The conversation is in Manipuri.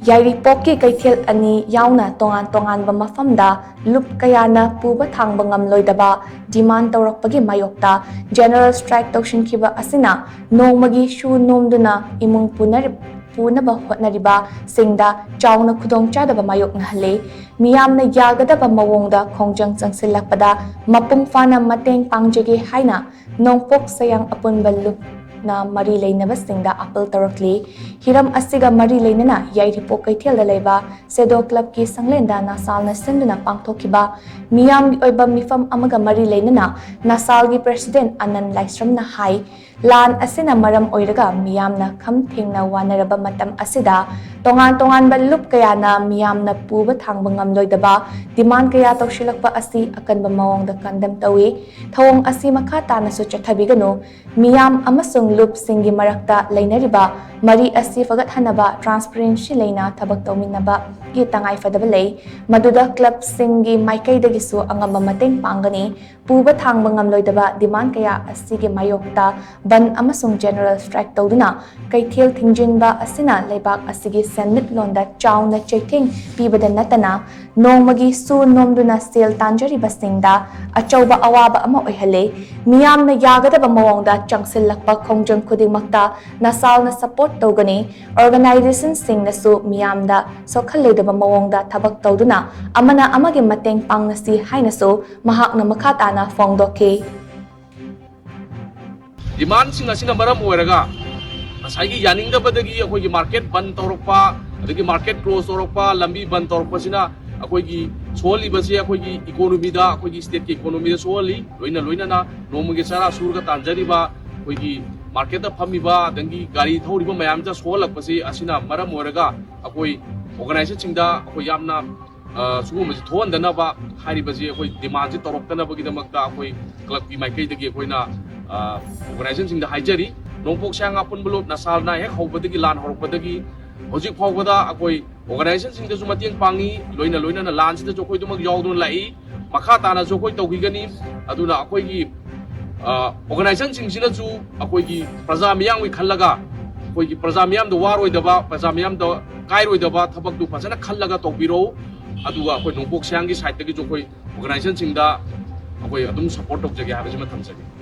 YAIRIPOK ki KEITHEL ani YAONA TONGANBA MAPHAMda lup kayana PUBA THANGBA NGAMLOIDABA demand TOURAKPAGI MAYOKTA general strike Toushinkhiba Asina NONGMAGI SHU NOMDUNA Emung Punaba Hotnariba Singda Chaona Khudong Chadaba Mayoknahalle MEEYAM YAGADABA MAONGda KHONGJANG CHANGSHILLAKPADA MAPUNG PHANA MATENG PANGJAGE HAINA NONGPOK SAYANG APUNBA lup na mari LEINABA singda apel tarakli hiram asiga mari LEINANA YAIRIPOK KEITHEL da leiba sedo club ki sanglenda nasal na sinduna pangthokiba MEEYAM oiba mifam amaga mari LEINANA nasal gi president anan laisram na hai lan asina maram oiraga MEEYAM na kham thengna wanaraba matam asida tongan balup kaya na MEEYAM na PUBA THANGBA NGAMLOIDABA demand kaya tawshilakpa asi akanba mawong da kandam tawi thawong asi makha tana su chathabigano MEEYAM amasung lup singi marakta LEINARIBA mari asi fagat hanaba transparency leina thabak tawminaba gi tangai fadaba lei maduda club singi maikai dagi su angamba mateng pangani PUBA THANGBA NGAMLOIDABA demand kaya asi gi mayokta ban amasung general strike tawduna KEITHEL thingjinba asina leibak asigi senmit londa chauna checking pibada natana nongmagi su nomduna sel tanjariba singda achauba awaba ama oihale MEEYAM na yagadaba mawongda changshillakpa khongjang khudingmakta nasal na support tawgani organization sing na su MEEYAM da sokhalledaba mawongda thabak tawduna amana amagi mateng pangnasi haina su mahakna makhatana fongdoke demand sing asina maram oiraga asai yaningdabadagi akhoi market ban torokpa adagi market close torokpa lambi ban torokpa sina akhoi soli basi akhoi economy da akhoi state ki economy da soli loina na nomuge sara surga tanjariba akhoi market da phamiba dangi gari thoriba mayam ja solak basi asina maram oiraga akhoi organization singda akhoi yamna sugum basi thon dana ba hari basi akhoi demand ji torokta na bagi damakta akhoi club ki maikai dagi akhoi na organization singda haijari nongpok sang apun bulut nasal na hek hobadagi lan horokpadagi hojik phawbada akoi organization singda su matiang pangi loina na lan sida jokoi dumag yawdun lai makha tana jokoi tawgigani aduna akoi gi organization singsina ju akoi gi praja miyang wi khallaga akoi gi praja miyam do waroi daba praja miyam do kairoi daba thabak du phasana khallaga tawbiro aduga akoi nongpok sang gi side dagi jokoi organization singda akoi adum support tawjage habajima thamjage